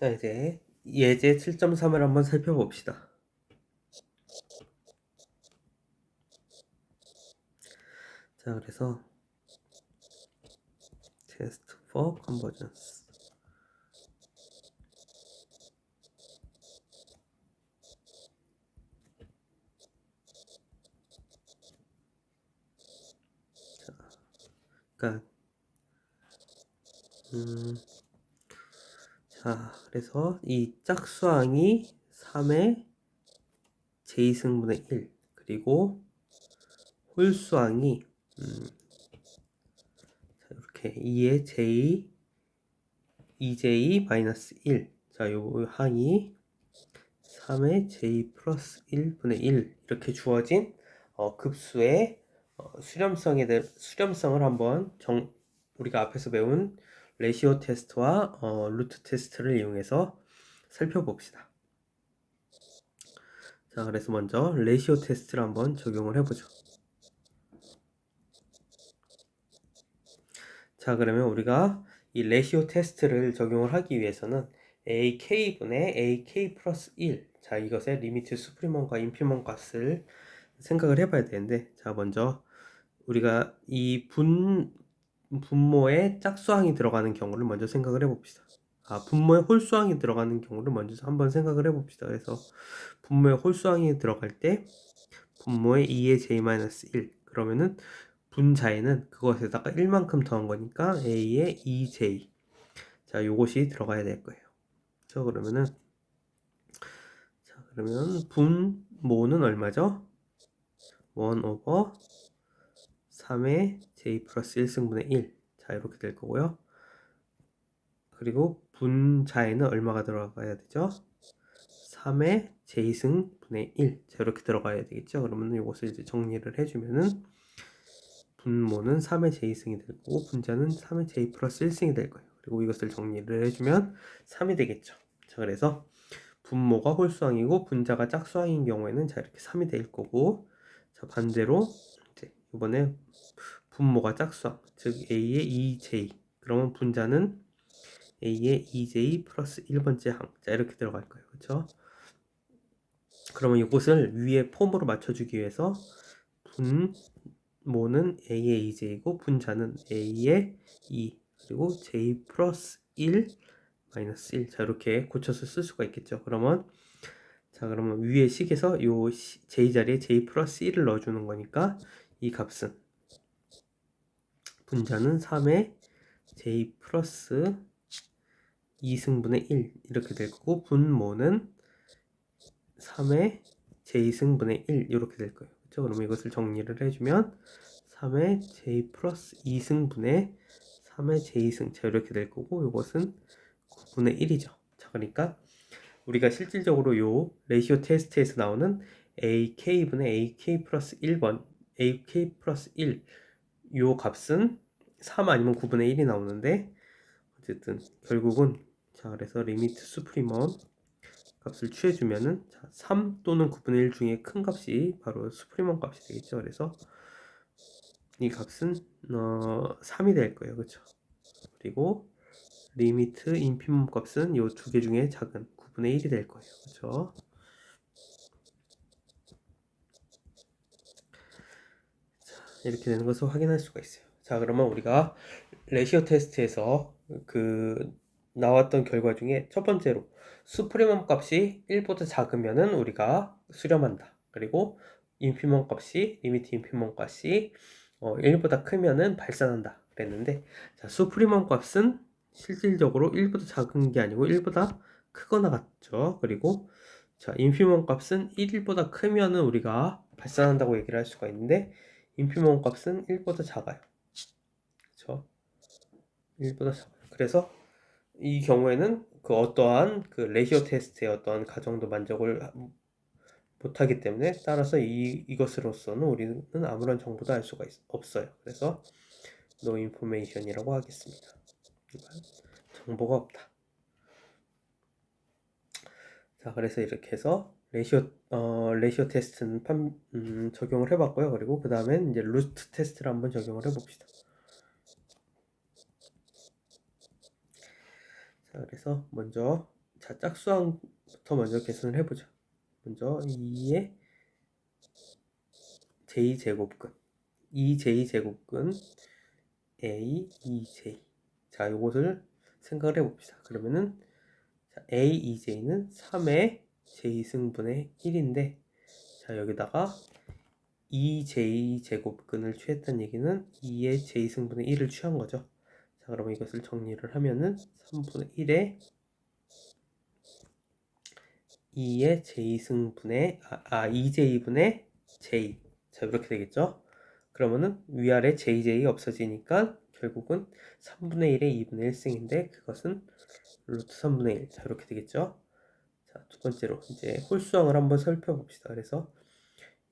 자, 이제 예제 7.3을 한번 살펴봅시다. 자, 그래서 test for convergence. 자, 그러니까 자, 그래서 이 짝수항이 3의 j승분의 1 그리고 홀수항이 자, 이렇게 2의 j 2j-1 자, 요 항이 3의 j 플러스 1분의 1 이렇게 주어진 급수의 수렴성을 한번 우리가 앞에서 배운 레시오 테스트와 루트 테스트를 이용해서 살펴봅시다. 자, 그래서 먼저 레시오 테스트를 한번 적용을 해보죠. 자, 그러면 우리가 이 레시오 테스트를 적용을 하기 위해서는 ak분의 ak 플러스 1 자, 이것의 리미트 수프리먼과 인피먼 값을 생각을 해봐야 되는데, 자, 먼저 우리가 이 분모에 짝수항이 들어가는 경우를 먼저 생각을 해봅시다. 분모에 홀수항이 들어가는 경우를 먼저 한번 생각을 해봅시다. 그래서 분모에 홀수항이 들어갈 때 분모에 2의 j-1 그러면은 분자에는 그것에다가 1만큼 더한 거니까 a의 2j 자, 요것이 들어가야 될 거예요. 그렇죠? 그러면 분모는 얼마죠? 1 오버 3의 j 플러스 1승분의 1 자, 이렇게 될 거고요. 그리고 분자에는 얼마가 들어가야 되죠? 3의 j승분의 1 자, 이렇게 들어가야 되겠죠? 그러면 이것을 이제 정리를 해주면은 분모는 3의 j승이 될 거고 분자는 3의 j 플러스 1승이 될 거예요. 그리고 이것을 정리를 해주면 3이 되겠죠. 자, 그래서 분모가 홀수항이고 분자가 짝수항인 경우에는 자, 이렇게 3이 될 거고, 자, 반대로 이제 이번에 분모가 짝수항 즉 a의 2j 그러면 분자는 a의 2j 플러스 1번째 항 자, 이렇게 들어갈 거예요. 그렇죠? 그러면 이것을 위에 폼으로 맞춰주기 위해서 분모는 a의 2j이고 분자는 a의 2 그리고 j 플러스 1 마이너스 1 자, 이렇게 고쳐서 쓸 수가 있겠죠. 그러면 위에 식에서 요 j 자리에 j 플러스 1을 넣어주는 거니까 이 값은 분자는 3의 j 플러스 2승분의 1 이렇게 될 거고 분모는 3의 j승분의 1 이렇게 될 거예요. 그렇죠? 그러면 이것을 정리를 해주면 3의 j 플러스 2승분의 3의 j승 자, 이렇게 될 거고 이것은 9분의 1이죠. 자, 그러니까 우리가 실질적으로 요 레시오 테스트에서 나오는 ak분의 ak 플러스 1번 ak 플러스 1 요 값은 3 아니면 9분의 1이 나오는데 어쨌든 결국은 자, 그래서 리미트 수프리먼 값을 취해주면은 자, 3 또는 9분의 1 중에 큰 값이 바로 수프리먼 값이 되겠죠. 그래서 이 값은 3이 될 거예요. 그렇죠? 그리고 리미트 인피먼 값은 요 두 개 중에 작은 9분의 1이 될 거예요. 그렇죠? 이렇게 되는 것을 확인할 수가 있어요. 자, 그러면 우리가 레시오 테스트에서 나왔던 결과 중에 첫 번째로 수프리멈 값이 1보다 작으면은 우리가 수렴한다. 그리고 인피멈 값이 리미트 인피멈 값이 1보다 크면은 발산한다. 그랬는데 자, 수프리멈 값은 실질적으로 1보다 작은 게 아니고 1보다 크거나 같죠. 그리고 자, 인피멈 값은 1보다 크면은 우리가 발산한다고 얘기를 할 수가 있는데 인피멈 값은 1보다 작아요. 그렇죠? 1보다 작아요. 그래서 이 경우에는 어떠한 레시오 테스트의 어떠한 가정도 만족을 못하기 때문에 따라서 이것으로서는 우리는 아무런 정보도 알 수가 없어요. 그래서 no information이라고 하겠습니다. 정보가 없다. 자, 그래서 이렇게 해서 레시오 테스트는 적용을 해봤고요. 그리고 그 다음엔 이제 루트 테스트를 한번 적용을 해봅시다. 자, 그래서 먼저 자, 짝수항부터 먼저 계산을 해보자. 먼저 2의 j제곱근 2j제곱근 a 2j. 자, 이것을 생각을 해봅시다. 그러면은 자, a 2j는 3의 j승분의 1인데 자, 여기다가 2j제곱근을 취했다는 얘기는 2의 j승분의 1을 취한 거죠. 자, 그러면 이것을 정리를 하면은 3분의 1에 2의 j승분의 2j분의 j. 자, 이렇게 되겠죠. 그러면은 위아래 jj 없어지니까 결국은 3분의 1의 2분의 1승인데 그것은 루트 3분의 1. 자, 이렇게 되겠죠. 자, 두 번째로 이제 홀수항을 한번 살펴봅시다. 그래서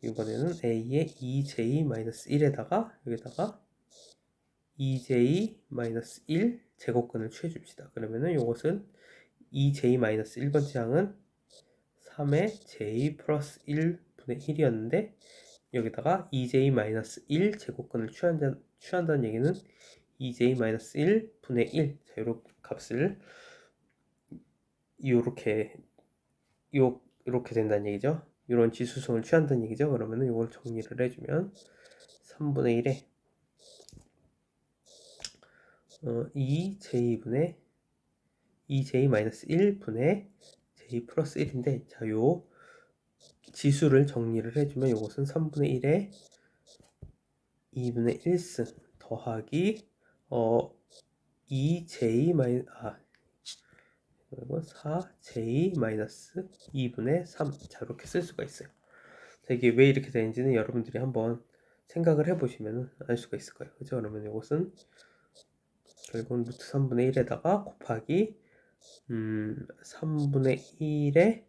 이번에는 a의 2j-1에다가 여기다가 2j-1 제곱근을 취해줍시다. 그러면은 이것은 2j-1번째 항은 3의 j 플러스 1분의 1이었는데 여기다가 2j-1 제곱근을 취한다는 얘기는 2j-1분의 1. 자, 요런 값을 요렇게 된다는 얘기죠. 이런 지수성을 취한다는 얘기죠. 그러면은 이걸 정리를 해주면 3분의 1에 2j-1분의 j 플러스 1인데 자, 요 지수를 정리를 해주면 이것은 3분의 1에 2분의 1승 더하기 2j 그리고 4j 마이너스 2분의 3. 자, 이렇게 쓸 수가 있어요. 자, 이게 왜 이렇게 되는지는 여러분들이 한번 생각을 해보시면 알 수가 있을 거예요. 그죠? 그러면 이것은 결국은 루트 3분의 1에다가 곱하기 3분의 1에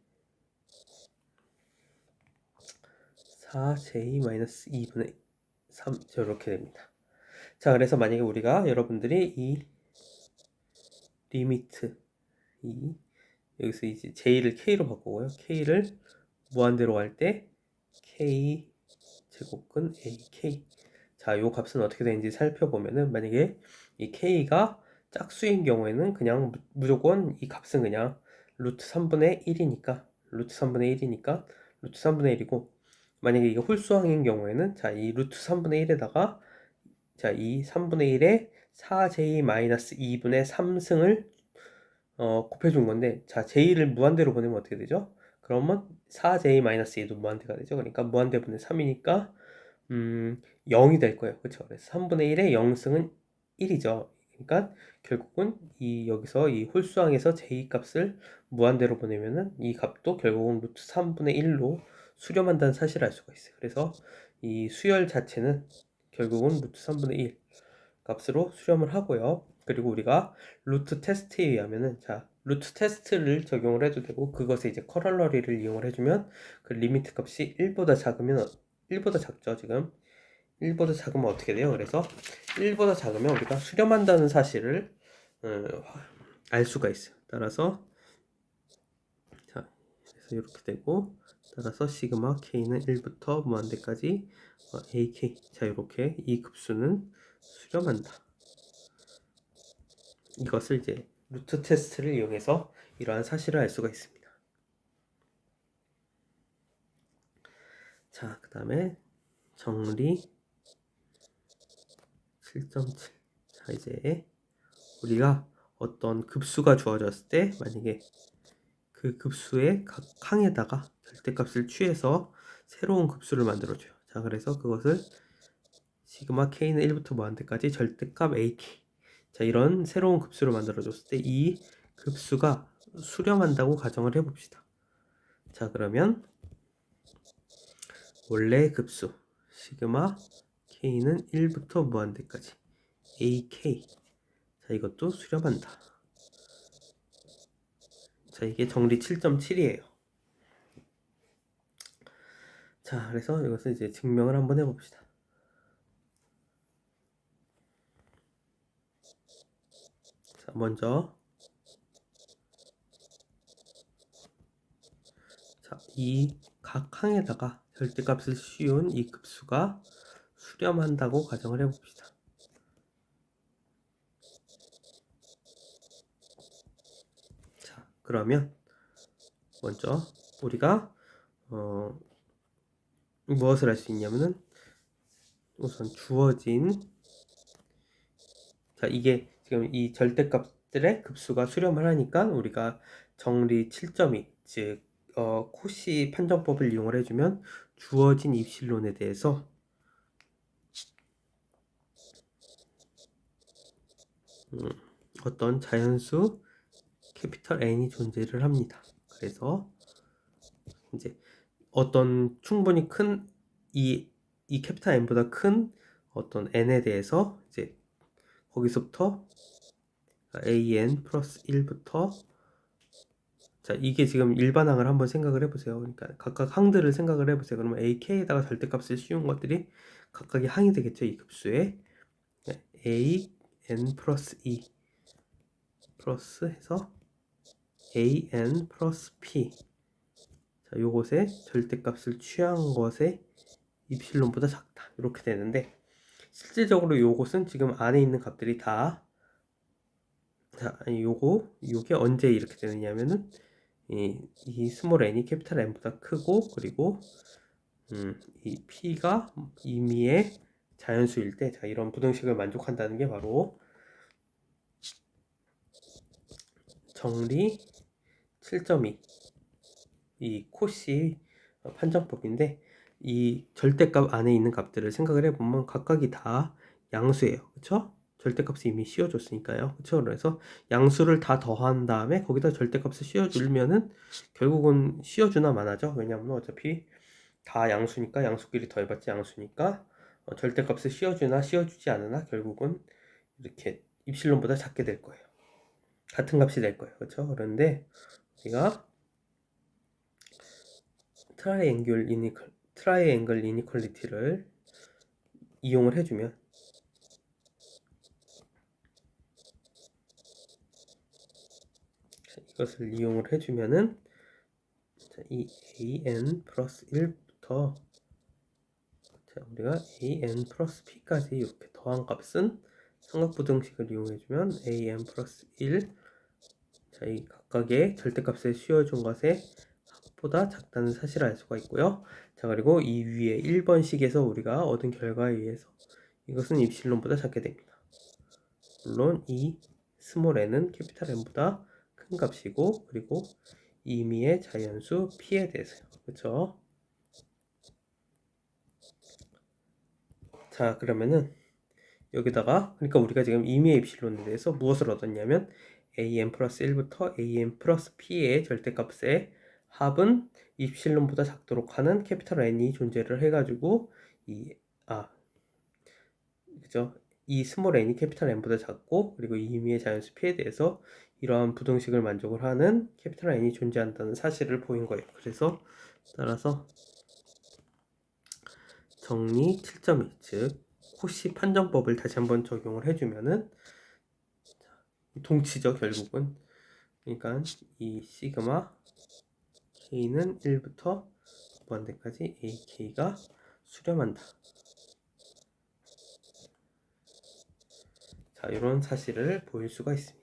4j 마이너스 2분의 3. 이렇게 됩니다. 자, 그래서 만약에 우리가 여러분들이 이 리미트 여기서 이제 j를 k로 바꾸고요. k를 무한대로 갈 때 k 제곱근 ak. 자, 요 값은 어떻게 되는지 살펴보면은 만약에 이 k가 짝수인 경우에는 그냥 무조건 이 값은 그냥 루트 3분의 1이니까 루트 3분의 1이고 만약에 이게 홀수항인 경우에는 자, 이 루트 3분의 1에다가 자, 이 3분의 1에 4j-2분의 3승을 곱해준 건데 자, j를 무한대로 보내면 어떻게 되죠? 그러면 4j-2도 무한대가 되죠. 그러니까 무한대분의 3이니까 0이 될 거예요. 그렇죠? 그래서 3분의 1의 0승은 1이죠. 그러니까 결국은 여기서 이 홀수항에서 j 값을 무한대로 보내면은 이 값도 결국은 루트 3분의 1로 수렴한다는 사실을 알 수가 있어요. 그래서 이 수열 자체는 결국은 루트 3분의 1 값으로 수렴을 하고요. 그리고 우리가 루트 테스트에 의하면은 자, 루트 테스트를 적용을 해도 되고 그것에 이제 커럴러리를 이용을 해주면 그 리미트 값이 1보다 작죠. 지금 1보다 작으면 어떻게 돼요? 그래서 1보다 작으면 우리가 수렴한다는 사실을 알 수가 있어요. 따라서 자, 그래서 이렇게 되고 따라서 시그마 k는 1부터 무한대까지 ak. 자, 이렇게 이 급수는 수렴한다. 이것을 이제 루트 테스트를 이용해서 이러한 사실을 알 수가 있습니다. 자, 그 다음에 정리 7.7. 자, 이제 우리가 어떤 급수가 주어졌을 때 만약에 그 급수의 각 항에다가 절대값을 취해서 새로운 급수를 만들어줘요. 자, 그래서 그것을 시그마 k는 1부터 무한대까지 절대값 ak. 자, 이런 새로운 급수를 만들어줬을 때 이 급수가 수렴한다고 가정을 해봅시다. 자, 그러면 원래 급수 시그마 k는 1부터 무한대까지 ak. 자, 이것도 수렴한다. 자, 이게 정리 7.7이에요. 자, 그래서 이것을 이제 증명을 한번 해봅시다. 자, 먼저 자, 이 각 항에다가 절대값을 씌운 이 급수가 수렴한다고 가정을 해봅시다. 자, 그러면 먼저 우리가 무엇을 할 수 있냐면은 우선 주어진, 자 이게 지금 이 절대값들의 급수가 수렴을 하니까 우리가 정리 7.2, 즉 코시 판정법을 이용을 해주면 주어진 입실론에 대해서 어떤 자연수 캐피털 N이 존재를 합니다. 그래서 이제 어떤 충분히 큰 이 캐피탈 N보다 큰 어떤 N에 대해서 이제 거기서부터 AN 플러스 1부터, 자 이게 지금 일반항을 한번 생각을 해보세요. 그러니까 각각 항들을 생각을 해보세요. 그러면 AK에다가 절대값을 씌운 것들이 각각의 항이 되겠죠. 이 급수에 AN 플러스 2 플러스 해서 AN 플러스 P, 자 요것의 절대값을 취한 것의 입실론보다 작다 이렇게 되는데, 실질적으로 요것은 지금 안에 있는 값들이 다, 자 요게 언제 이렇게 되느냐면은 이 스몰 n이 캐피탈 N보다 크고, 그리고 이 P가 임의의 자연수일 때, 자 이런 부등식을 만족한다는 게 바로 정리 7.2 이 코시 판정법인데, 이 절대값 안에 있는 값들을 생각을 해보면 각각이 다 양수예요. 그쵸? 절대값이 이미 씌워줬으니까요. 그쵸? 그래서 양수를 다 더한 다음에 거기다 절대값을 씌워주면은 결국은 씌워주나 마나죠. 왜냐하면 어차피 다 양수니까, 양수끼리 더해봤자 양수니까 절대값을 씌워주나 씌워주지 않으나 결국은 이렇게 입실론보다 작게 될 거예요. 같은 값이 될 거예요. 그렇죠? 그런데 우리가 트라이앵글 이니퀄리티를 이용을 해주면, 이것을 이용을 해주면은 이 an 플러스 1부터 우리가 an 플러스 p까지 이렇게 더한 값은 삼각부등식을 이용해주면 an 플러스 1, 자, 이 각각의 절대값을 씌워준 것의 합보다 작다는 사실을 알 수가 있고요. 자, 그리고 이 위에 1번식에서 우리가 얻은 결과에 의해서 이것은 입실론보다 작게 됩니다. 물론 이 스몰 n은 캐피탈 N보다 큰 값이고, 그리고 임의의 자연수 P에 대해서요. 그렇죠? 자, 그러면은 여기다가, 그러니까 우리가 지금 임의의 입실론에 대해서 무엇을 얻었냐면 an 플러스 1부터 an 플러스 p의 절대값의 합은 입실론보다 작도록 하는 캐피탈 N이 존재를 해가지고 그죠? 이 스몰 n이 캐피탈 N보다 작고, 그리고 이 임의의 자연수 P에 대해서 이러한 부등식을 만족을 하는 캐피탈 N이 존재한다는 사실을 보인 거예요. 그래서 따라서 정리 7.2, 즉 코시 판정법을 다시 한번 적용을 해주면은 동치죠, 결국은. 그러니까 이 시그마 k는 1부터 무한대까지 ak가 수렴한다. 자, 이런 사실을 보일 수가 있습니다.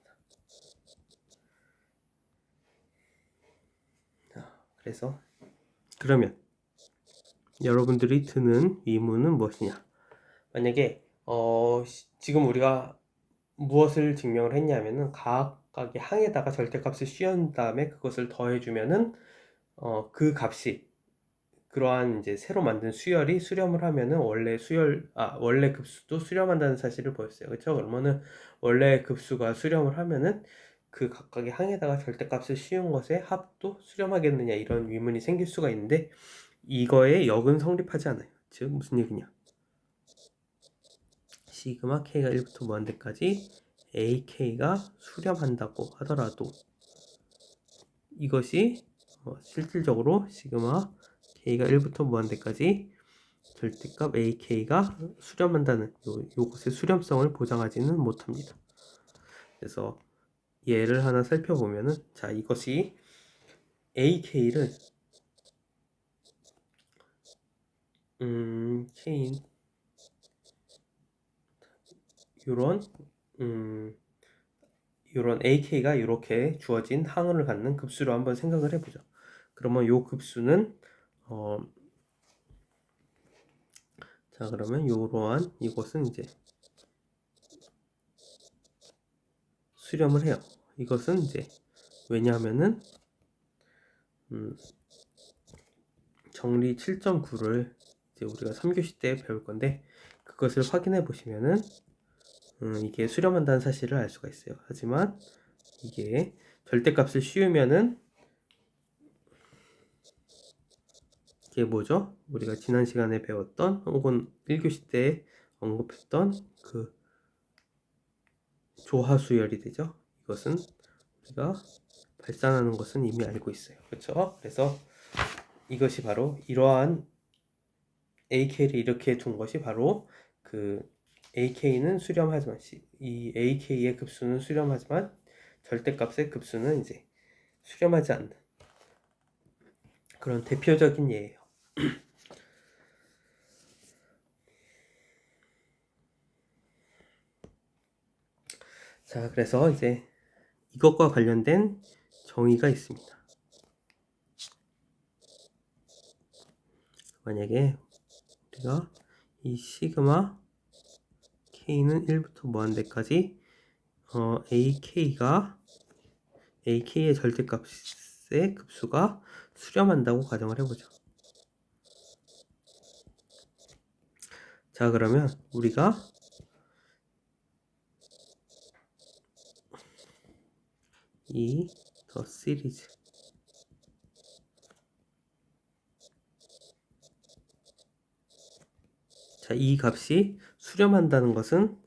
자, 그래서 그러면 여러분들이 드는 의문은 무엇이냐? 만약에 지금 우리가 무엇을 증명을 했냐면은 각각의 항에다가 절대값을 씌운 다음에 그것을 더해주면은 그 값이 그러한 이제 새로 만든 수열이 수렴을 하면은 원래 급수도 수렴한다는 사실을 보였어요. 그렇죠? 그러면은 원래 급수가 수렴을 하면은 그 각각의 항에다가 절대값을 씌운 것의 합도 수렴하겠느냐, 이런 의문이 생길 수가 있는데, 이거의 역은 성립하지 않아요. 즉 무슨 얘기냐? 시그마 k가 1부터 무한대까지 ak가 수렴한다고 하더라도 이것이 실질적으로 시그마 k가 1부터 무한대까지 절대값 ak가 수렴한다는 요것의 수렴성을 보장하지는 못합니다. 그래서 예를 하나 살펴보면은, 자 이것이 ak를 k인 요런 이런 AK가 이렇게 주어진 항을 갖는 급수로 한번 생각을 해보죠. 그러면 요 급수는 자 그러면 이러한 이것은 이제 수렴을 해요. 이것은 이제 왜냐하면은 정리 7.9를 이제 우리가 3교시 때 배울 건데 그것을 확인해 보시면은 이게 수렴한다는 사실을 알 수가 있어요. 하지만 이게 절대값을 씌우면은 이게 뭐죠? 우리가 지난 시간에 배웠던 혹은 1교시 때 언급했던 그 조하수열이 되죠. 이것은 우리가 발산하는 것은 이미 알고 있어요. 그렇죠? 그래서 이것이 바로 이러한 AK를 이렇게 둔 것이 바로 그 AK는 수렴하지만 이 AK의 급수는 수렴하지만 절대값의 급수는 이제 수렴하지 않는 그런 대표적인 예예요. 자, 그래서 이제 이것과 관련된 정의가 있습니다. 만약에 우리가 이 시그마 K는 1부터 무한대까지 AK의 절대값의 급수가 수렴한다고 가정을 해보죠. 자, 그러면 우리가 이 더 시리즈 자, 이 값이 수렴한다는 것은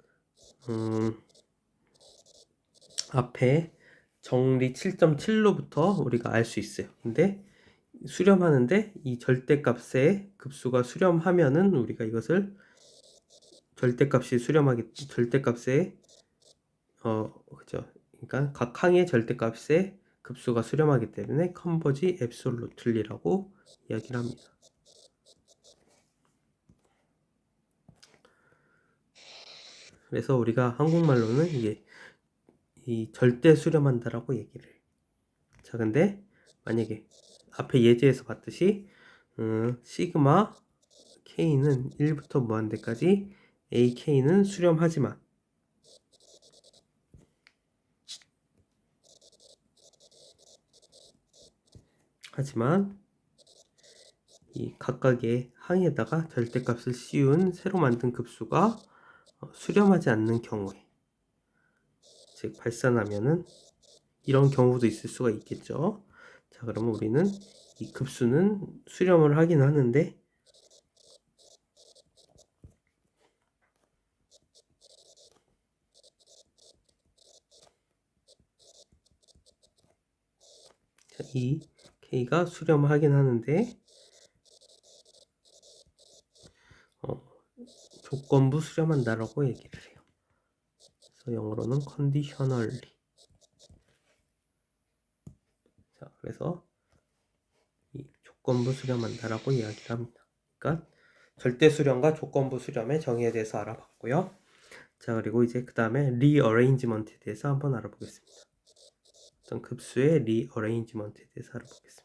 앞에 정리 7.7로부터 우리가 알 수 있어요. 근데 수렴하는데 이 절대값의 급수가 수렴하면은 우리가 이것을 절대값의 그죠. 그러니까 각 항의 절대값의 급수가 수렴하기 때문에 컨버지 앱솔루틀리라고 이야기를 합니다. 그래서 우리가 한국말로는 이게 이 절대 수렴한다라고 얘기를 해요. 자, 근데 만약에 앞에 예제에서 봤듯이 시그마 K는 1부터 무한대까지 AK는 수렴하지만 이 각각의 항에다가 절대값을 씌운 새로 만든 급수가 수렴하지 않는 경우에 즉 발산하면은 이런 경우도 있을 수가 있겠죠. 자, 그러면 우리는 이 급수는 수렴을 하긴 하는데 자, 이 K가 수렴을 하긴 하는데 조건부 수렴한다라고 얘기를 해요. 그래서 영어로는 conditionally. 자, 그래서 이 조건부 수렴한다라고 이야기를 합니다. 그러니까 절대 수렴과 조건부 수렴의 정의에 대해서 알아봤고요. 자, 그리고 이제 그 다음에 리어레인지먼트에 대해서 한번 알아보겠습니다. 어떤 급수의 리어레인지먼트에 대해서 알아보겠습니다.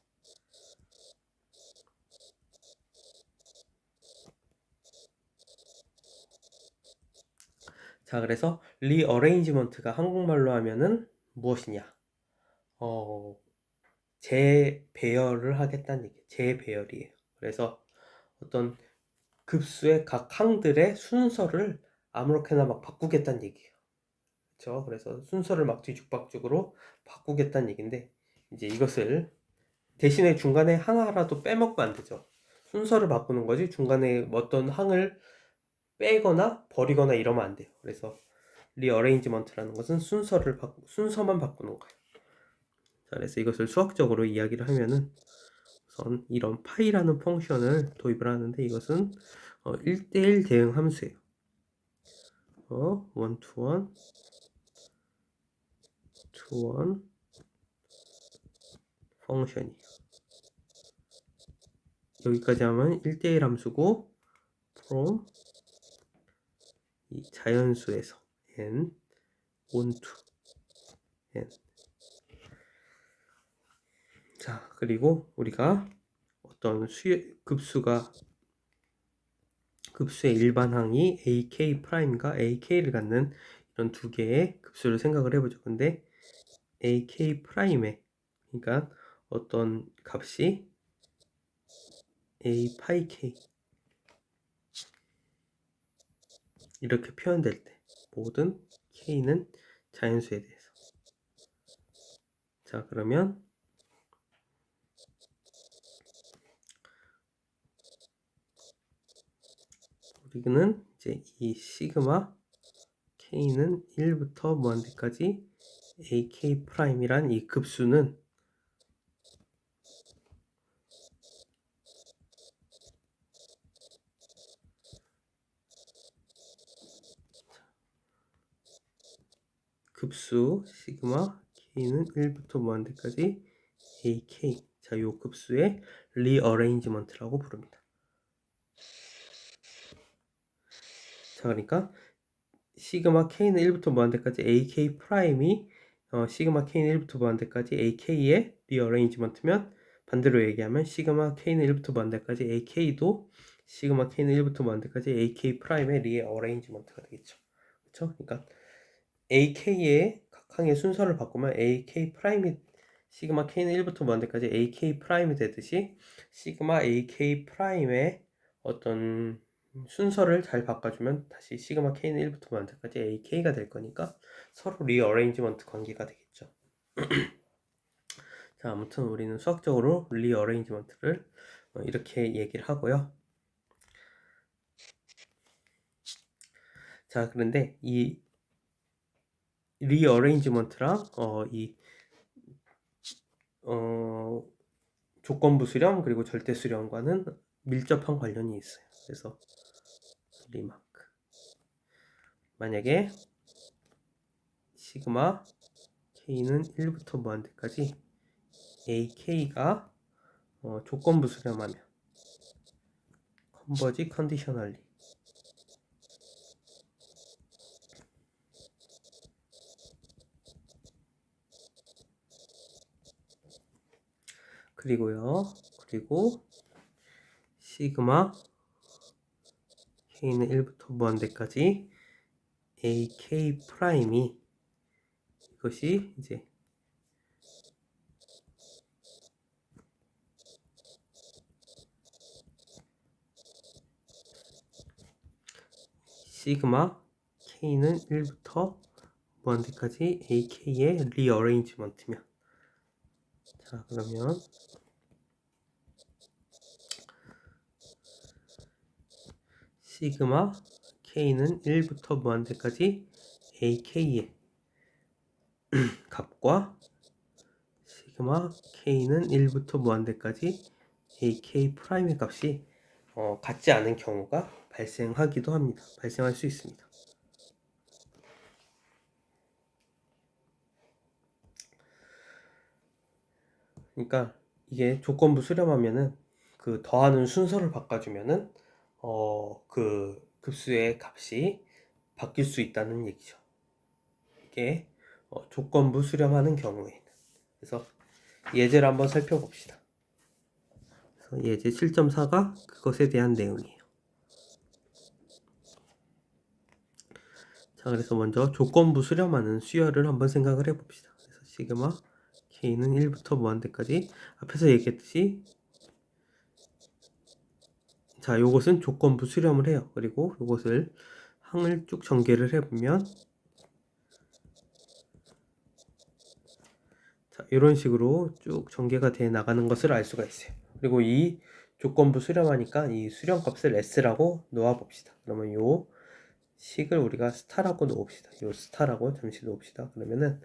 자, 그래서 리어레인지먼트가 한국말로 하면은 무엇이냐? 재배열을 하겠다는 얘기예요. 재배열이에요. 그래서 어떤 급수의 각 항들의 순서를 아무렇게나 막 바꾸겠다는 얘기예요. 그렇죠? 그래서 순서를 막 뒤죽박죽으로 바꾸겠다는 얘기인데 이제 이것을 대신에 중간에 하나라도 빼먹으면 안 되죠. 순서를 바꾸는 거지 중간에 어떤 항을 빼거나 버리거나 이러면 안 돼요. 그래서 리어레인지먼트라는 것은 순서만 바꾸는 거예요. 자, 그래서 이것을 수학적으로 이야기를 하면은 우선 이런 파이라는 펑션을 도입을 하는데 이것은 1대1 대응 함수예요. one to one, to one 펑션이에요. 여기까지 하면 1대1 함수고 from 이 자연수에서 n onto n. 자, 그리고 우리가 어떤 급수의 일반항이 ak 프라임과 ak를 갖는 이런 두 개의 급수를 생각을 해보죠. 근데 ak 프라임에, 그러니까 어떤 값이 a 파이 k 이렇게 표현될 때 모든 k는 자연수에 대해서. 자, 그러면 우리는 이제 이 시그마 k는 1부터 무한대까지 ak 프라임이란 이 급수는 급수 시그마 k는 1부터 무한대까지 ak. 자, 요 급수의 리어레인지먼트라고 부릅니다. 자, 그러니까 시그마 k는 1부터 무한대까지 ak 프라임이 시그마 k는 1부터 무한대까지 ak의 리어레인지먼트면, 반대로 얘기하면 시그마 k는 1부터 무한대까지 ak도 시그마 k는 1부터 무한대까지 ak 프라임의 리어레인지먼트가 되겠죠. 그렇죠? 그러니까 ak의 각 항의 순서를 바꾸면 ak 프라임이 시그마 k는 1부터 무한대까지 ak 프라임이 되듯이 시그마 ak 프라임의 어떤 순서를 잘 바꿔주면 다시 시그마 k는 1부터 무한대까지 ak가 될 거니까 서로 리어레인지먼트 관계가 되겠죠. 자, 아무튼 우리는 수학적으로 리어레인지먼트를 이렇게 얘기를 하고요. 자, 그런데 이 리어레인지먼트랑 조건부 수렴 그리고 절대 수렴과는 밀접한 관련이 있어요. 그래서 리마크, 만약에 시그마 k는 1부터 무한대까지 ak가 조건부 수렴하면 컨버지 컨디셔널리, 그리고 시그마 k는 1부터 무한대까지 ak 프라임이, 이것이 이제 시그마 k는 1부터 무한대까지 ak의 리어레인지먼트면, 자, 그러면 시그마 k는 1부터 무한대까지 ak의 값과 시그마 k는 1부터 무한대까지 ak 프라임의 값이 같지 않은 경우가 발생하기도 합니다. 발생할 수 있습니다. 그러니까 이게 조건부 수렴하면은 그 더하는 순서를 바꿔주면은 그 급수의 값이 바뀔 수 있다는 얘기죠. 이게 조건부 수렴하는 경우에는. 그래서 예제를 한번 살펴봅시다. 그래서 예제 7.4가 그것에 대한 내용이에요. 자, 그래서 먼저 조건부 수렴하는 수열을 한번 생각을 해봅시다. 그래서 시그마 k는 1부터 무한대까지 앞에서 얘기했듯이, 자, 요것은 조건부 수렴을 해요. 그리고 요것을 항을 쭉 전개를 해보면, 자, 이런 식으로 쭉 전개가 돼 나가는 것을 알 수가 있어요. 그리고 이 조건부 수렴하니까 이 수렴값을 s라고 놓아봅시다. 그러면 요 식을 우리가 스타라고 놓읍시다. 요 스타라고 잠시 놓읍시다. 그러면은,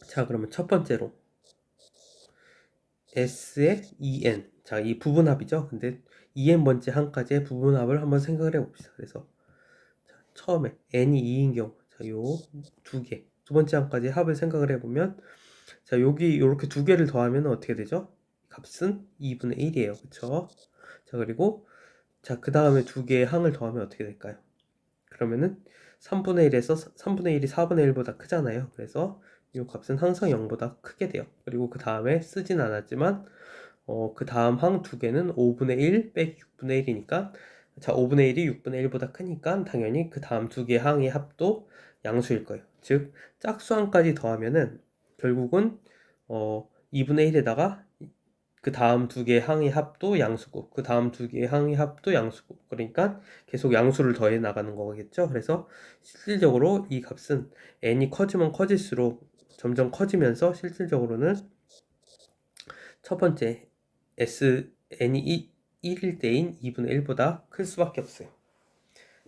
자, 그러면 첫 번째로 s의 2n, 자, 이 부분합이죠. 근데 2n 번째 항까지의 부분합을 한번 생각을 해봅시다. 그래서 자, 처음에 n이 2인 경우, 자, 요 두 개, 두 번째 항까지 합을 생각을 해보면, 자, 여기 이렇게 두 개를 더하면 어떻게 되죠? 값은 2분의 1이에요. 그쵸? 자, 그리고 자, 그 다음에 두 개의 항을 더하면 어떻게 될까요? 그러면은 3분의 1에서 3분의 1이 4분의 1보다 크잖아요. 그래서 이 값은 항상 0보다 크게 돼요. 그리고 그 다음에 쓰진 않았지만 그 다음 항 두 개는 5분의 1 빼기 6분의 1이니까 자 5분의 1이 6분의 1보다 크니까 당연히 그 다음 두 개 항의 합도 양수일 거예요. 즉 짝수항까지 더하면은 결국은 2분의 1에다가 그 다음 두 개의 항의 합도 양수고 그 다음 두 개의 항의 합도 양수고 그러니까 계속 양수를 더해 나가는 거겠죠. 그래서 실질적으로 이 값은 n이 커지면 커질수록 점점 커지면서 실질적으로는 첫 번째 n이 1일 때인 2분의 1보다 클 수밖에 없어요.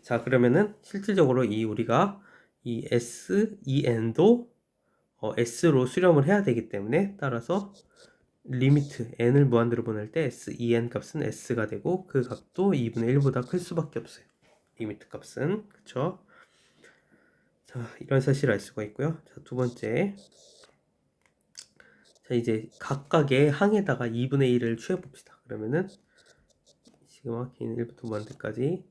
자 그러면은 실질적으로 우리가 이 n도 s로 수렴을 해야 되기 때문에 따라서 리미트 n을 무한대로 보낼 때 sen 값은 s가 되고 그 값도 2분의 1보다 클 수밖에 없어요. 리미트 값은 그쵸? 자 이런 사실을 알 수가 있고요. 자 두 번째 자 이제 각각의 항에다가 2분의 1을 취해 봅시다. 그러면은 시그마 k는 1부터 무한대까지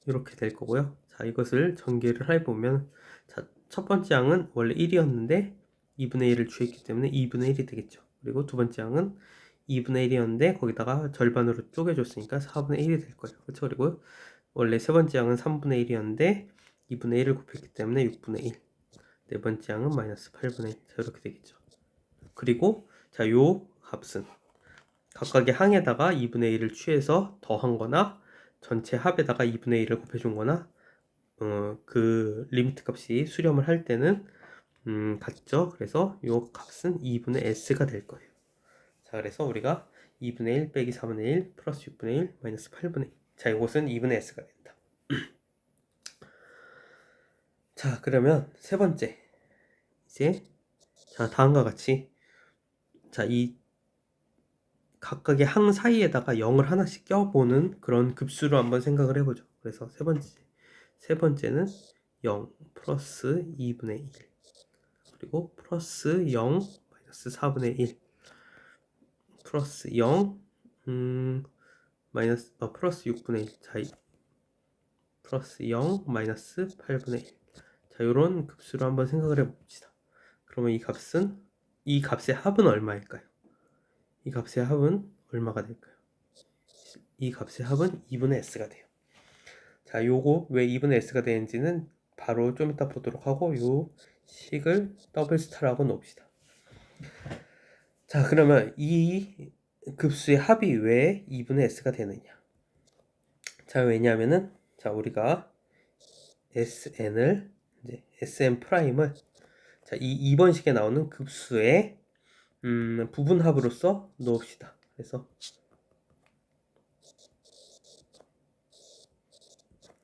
이렇게 될 거고요. 자 이것을 전개를 해보면 자 첫 번째 항은 원래 1이었는데 2분의 1을 취했기 때문에 2분의 1이 되겠죠. 그리고 두 번째 항은 2분의 1이었는데 거기다가 절반으로 쪼개줬으니까 4분의 1이 될 거예요. 그렇죠? 그리고 원래 세 번째 항은 3분의 1이었는데 2분의 1을 곱했기 때문에 6분의 1. 네 번째 항은 마이너스 8분의 1. 자 이렇게 되겠죠. 그리고 자 요 값은 각각의 항에다가 2분의 1을 취해서 더한 거나 전체 합에다가 2분의 1을 곱해준 거나 그 리미트 값이 수렴을 할 때는 같죠. 그래서 이 값은 2분의 s가 될 거예요. 자 그래서 우리가 2분의 1 빼기 4분의 1 플러스 6분의 1 마이너스 8분의 1. 자 이것은 2분의 s가 된다. 자 그러면 세 번째 이제 자 다음과 같이 자 이 각각의 항 사이에다가 0을 하나씩 껴보는 그런 급수로 한번 생각을 해보죠. 그래서 세 번째는 0 플러스 2분의 1 그리고 플러스 0 마이너스 4분의 1 플러스 0 플러스 6분의 1 자, 플러스 0 마이너스 8분의 1 자, 요런 급수로 한번 생각을 해봅시다. 그러면 이 값의 합은 얼마일까요? 이 값의 합은 얼마가 될까요? 이 값의 합은 2분의 s가 돼요. 자, 요거 왜 2분의 s가 되는지는 바로 좀 이따 보도록 하고 요 식을 더블 스타라고 놓읍시다. 자, 그러면 이 급수의 합이 왜 2분의 s가 되느냐? 자, 왜냐하면은 자, 우리가 sn을 이제 sn 프라임을 자, 이 2번식에 나오는 급수의 부분합으로서 놓읍시다. 그래서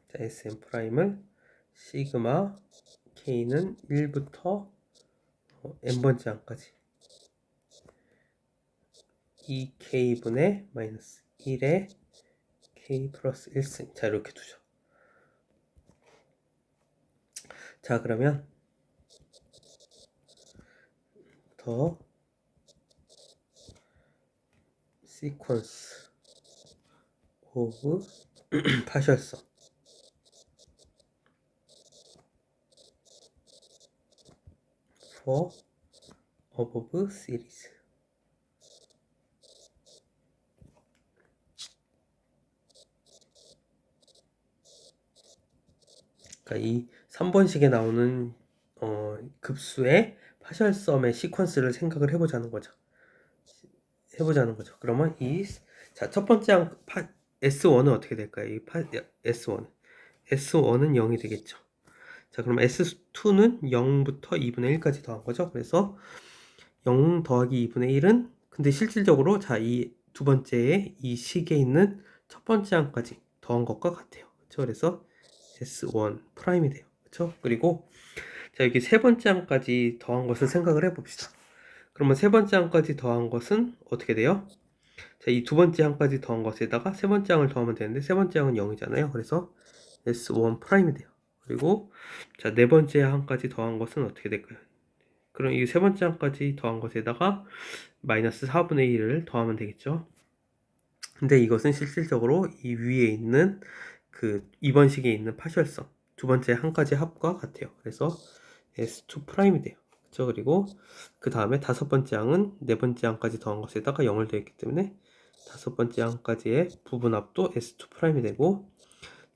자, sn 프라임을 시그마 k는 1부터 n번째 항까지 2k분의 마이너스 1에 k 플러스 1승 자 이렇게 두죠. 자 그러면 더 sequence of partial sum for above series 그러니까 이 3번식에 나오는 급수의 파셜썸의 시퀀스를 생각을 해보자는 거죠. 그러면 자, 첫 번째 항 S1은 어떻게 될까요? S1은 0이 되겠죠. 자, 그럼 S2는 0부터 2분의 1까지 더한 거죠. 그래서 0 더하기 2분의 1은 근데 실질적으로 자, 이 두 번째에 이 식에 있는 첫 번째 항까지 더한 것과 같아요. 그렇죠? 그래서 S1 프라임이 돼요. 그렇죠? 그리고 자, 여기 세 번째 항까지 더한 것을 생각을 해봅시다. 그러면 세 번째 항까지 더한 것은 어떻게 돼요? 자, 이 두 번째 항까지 더한 것에다가 세 번째 항을 더하면 되는데 세 번째 항은 0이잖아요. 그래서 S1 프라임이 돼요. 그리고 자, 네 번째 항까지 더한 것은 어떻게 될까요? 그럼 이 세 번째 항까지 더한 것에다가 마이너스 4분의 1을 더하면 되겠죠. 근데 이것은 실질적으로 이 위에 있는 그 2번 식에 있는 파셜성 두 번째 한 가지 합과 같아요. 그래서 S2'이 돼요. 그렇죠? 그리고 그 다음에 다섯 번째 항은 네 번째 항까지 더한 것에다가 0을 더했기 때문에 다섯 번째 항까지의 부분합도 S2'이 되고,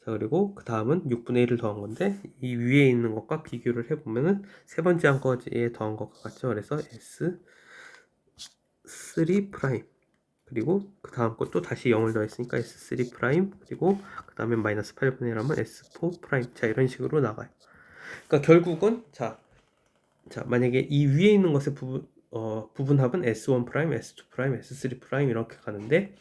자, 그리고 그 다음은 6분의 1을 더한 건데 이 위에 있는 것과 비교를 해보면은 세 번째 항까지에 더한 것과 같죠. 그래서 S3', 그리고 그 다음 것도 다시 0을 더했으니까 S3', 그리고 그 다음에 마이너스 8분의 1 하면 S4'. 자, 이런 식으로 나가요. 그러니까 결국은 자 만약에 이 위에 있는 것의 부분합은 S1', S2', S3' 이렇게 가는데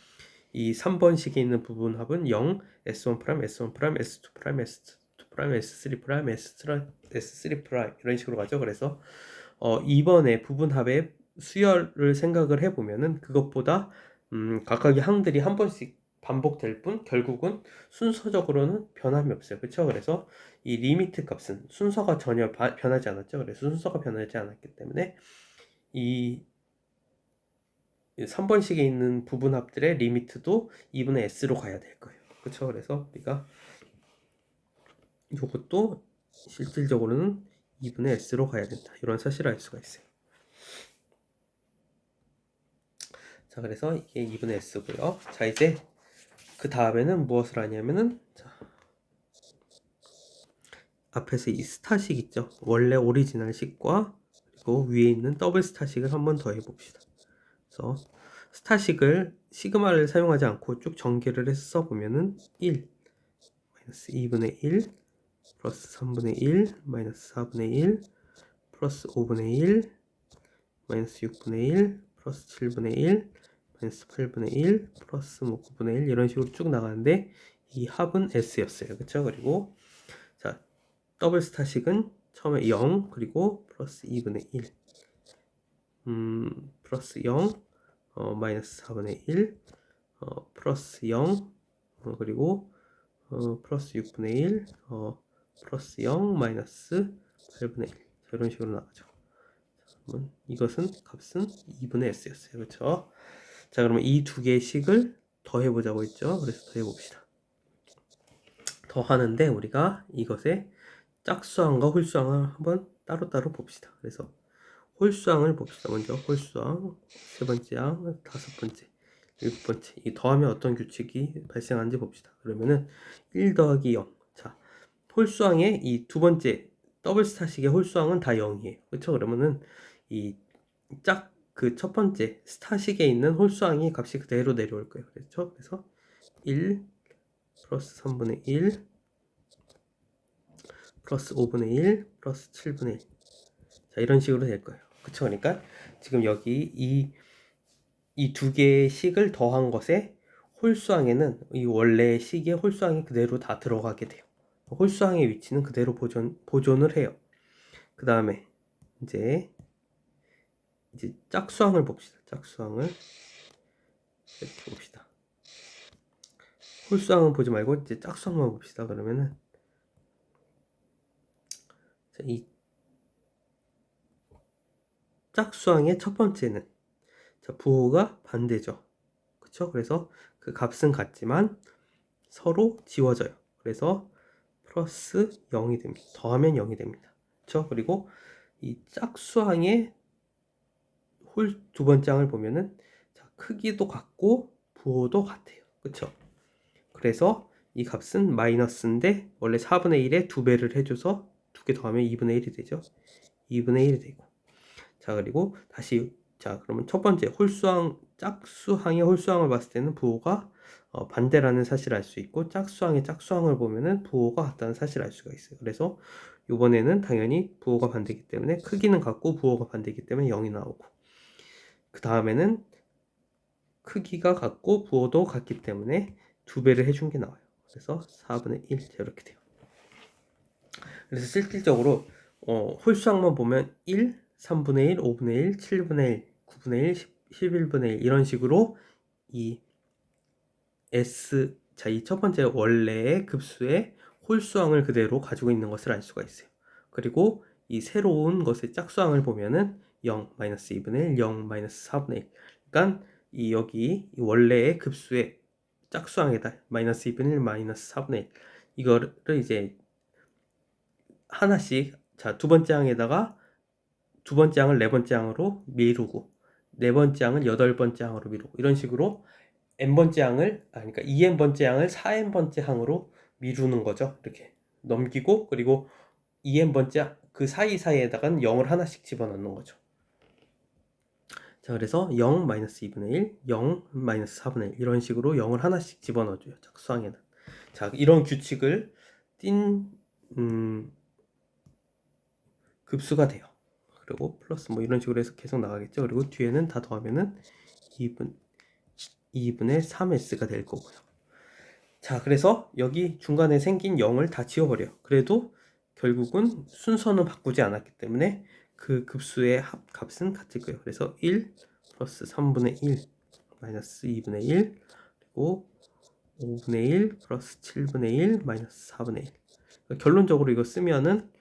이 3번식에 있는 부분합은 0, S1', S1', S2', S2', S3', S3' 이런 식으로 가죠. 그래서 2번의 부분합의 수열을 생각을 해보면은 그것보다 각각의 항들이 한 번씩 반복될 뿐 결국은 순서적으로는 변함이 없어요. 그렇죠? 그래서 이 리미트 값은 순서가 전혀 변하지 않았죠. 그래서 순서가 변하지 않았기 때문에 이 3번식에 있는 부분합들의 리미트도 2분의 s로 가야 될 거예요. 그렇죠? 그래서 우리가 이것도 실질적으로는 2분의 s로 가야 된다. 이런 사실을 알 수가 있어요. 자, 그래서 이게 2분의 s고요. 자, 이제 그 다음에는 무엇을 하냐면은, 자, 앞에서 이 스타식 있죠. 원래 오리지널 식과 그리고 위에 있는 더블 스타식을 한번 더 해봅시다. 그래서 스타식을 시그마를 사용하지 않고 쭉 전개를 해서 써보면은 1 마이너스 2분의 1 플러스 3분의 1 마이너스 4분의 1 플러스 5분의 1 마이너스 6분의 1 플러스 7분의 1 마이너스 8분의 1 플러스 9분의 1 이런 식으로 쭉 나가는데 이 합은 s였어요. 그쵸? 그리고 자, 더블 스타식은 처음에 0 그리고 플러스 2분의 1 플러스 0 마이너스 4분의 1 플러스 0 그리고 플러스 6분의 1 플러스 0 마이너스 8분의 1 이런 식으로 나가죠. 그러면 이것은 값은 2분의 s였어요. 그렇죠? 자, 그러면 이 두 개의 식을 더해보자고 했죠. 그래서 더해봅시다. 더하는데 우리가 이것의 짝수항과 홀수항을 한번 따로따로 봅시다. 그래서 홀수항을 봅시다. 먼저 홀수항, 세 번째 항, 다섯 번째, 일곱 번째. 이 더하면 어떤 규칙이 발생하는지 봅시다. 그러면은 1 더하기 0. 자, 홀수항의 이 두 번째 더블 스타식의 홀수항은 다 0이에요. 그렇죠? 그러면은 이 그 첫 번째 스타식에 있는 홀수항이 값이 그대로 내려올 거예요. 그렇죠? 그래서 1 플러스 3분의 1 플러스 5분의 1 플러스 7분의 1. 자, 이런 식으로 될 거예요. 그쵸? 그러니까 지금 여기 이 두 개의 식을 더한 것에 홀수항에는 이 원래의 식의 홀수항이 그대로 다 들어가게 돼요. 홀수항의 위치는 그대로 보존을 해요. 그 다음에 이제 짝수항을 봅시다. 짝수항을 이렇게 봅시다. 홀수항은 보지 말고 이제 짝수항만 봅시다. 그러면은 이 짝수항의 첫 번째는 자, 부호가 반대죠. 그쵸? 그래서 그 값은 같지만 서로 지워져요. 그래서 플러스 0이 됩니다. 더하면 0이 됩니다. 그쵸? 그리고 이 짝수항의 두 번째 항을 보면은 자, 크기도 같고 부호도 같아요. 그쵸? 그래서 이 값은 마이너스인데 원래 4분의 1에 2배를 해줘서 2개 더하면 2분의 1이 되죠. 2분의 1이 되고, 자, 그리고 다시 자, 그러면 첫 번째 홀수항 짝수항의 홀수항을 봤을 때는 부호가 반대라는 사실을 알 수 있고, 짝수항의 짝수항을 보면은 부호가 같다는 사실을 알 수가 있어요. 그래서 이번에는 당연히 부호가 반대이기 때문에 크기는 같고 부호가 반대이기 때문에 0이 나오고, 그 다음에는 크기가 같고 부호도 같기 때문에 2배를 해준 게 나와요. 그래서 4분의 1 이렇게 돼요. 그래서 실질적으로 홀수항만 보면 1, 3분의 1, 5분의 1, 7분의 1, 9분의 1, 11분의 1 이런 식으로 이 S, 자, 이 첫 번째 원래의 급수의 홀수항을 그대로 가지고 있는 것을 알 수가 있어요. 그리고 이 새로운 것의 짝수항을 보면은 0, 마이너스 2분의 1, 0, 마이너스 4분의 1. 그러니까 여기 이 원래의 급수의 짝수항에다 마이너스 2분의 1, 마이너스 4분의 1 이거를 이제 하나씩 자, 두 번째 항에다가 두 번째 항을 네 번째 항으로 미루고 네 번째 항을 여덟 번째 항으로 미루고 이런 식으로 n번째 항을 그러니까 2n번째 항을 4n번째 항으로 미루는 거죠. 이렇게 넘기고 그리고 2n번째 그 사이사이에다가는 0을 하나씩 집어넣는 거죠. 자, 그래서 0 마이너스 2분의 1, 0 마이너스 4분의 1 이런 식으로 0을 하나씩 집어넣어줘요. 짝수항에는. 자, 이런 규칙을 띈 급수가 돼요. 그리고 플러스 뭐 이런 식으로 해서 계속 나가겠죠. 그리고 뒤에는 다 더하면은 2분의 3s가 될 거고요. 자, 그래서 여기 중간에 생긴 0을 다 지워버려요. 그래도 결국은 순서는 바꾸지 않았기 때문에 그 급수의 합값은 같을 거예요. 그래서 1 플러스 3분의 1 마이너스 2분의 1 그리고 5분의 1 플러스 7분의 1 마이너스 4분의 1 그러니까 결론적으로 이거 쓰면은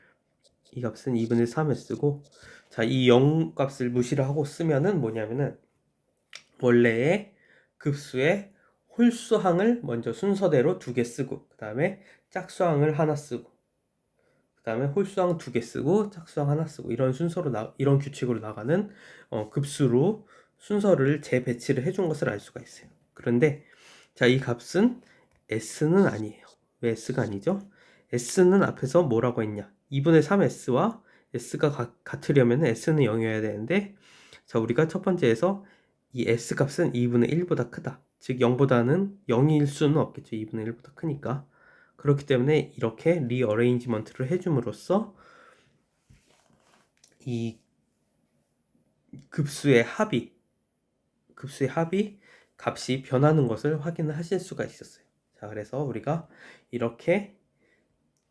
이 값은 2분의 3에 쓰고 자, 이 0 값을 무시를 하고 쓰면은 뭐냐면은 원래의 급수의 홀수항을 먼저 순서대로 2개 쓰고 그 다음에 짝수항을 하나 쓰고 그 다음에 홀수항 2개 쓰고 짝수항 하나 쓰고 이런 순서로 이런 규칙으로 나가는 급수로 순서를 재배치를 해준 것을 알 수가 있어요. 그런데 자, 이 값은 s는 아니에요. 왜 s가 아니죠? s는 앞에서 뭐라고 했냐? 2분의 3s와 s가 같으려면 s는 0이어야 되는데 자, 우리가 첫 번째에서 이 s 값은 2분의 1보다 크다. 즉 0보다는 0일 수는 없겠죠. 2분의 1보다 크니까. 그렇기 때문에 이렇게 리어레인지먼트를 해줌으로써 이 급수의 합이 값이 변하는 것을 확인을 하실 수가 있었어요. 자, 그래서 우리가 이렇게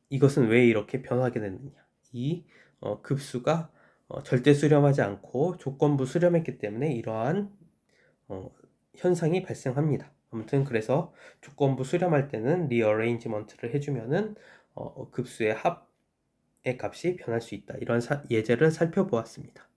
이것은 왜 이렇게 변하게 됐느냐? 이 급수가 절대 수렴하지 않고 조건부 수렴했기 때문에 이러한 현상이 발생합니다. 아무튼 그래서 조건부 수렴할 때는 리어레인지먼트를 해주면은 급수의 합의 값이 변할 수 있다. 이런 예제를 살펴보았습니다.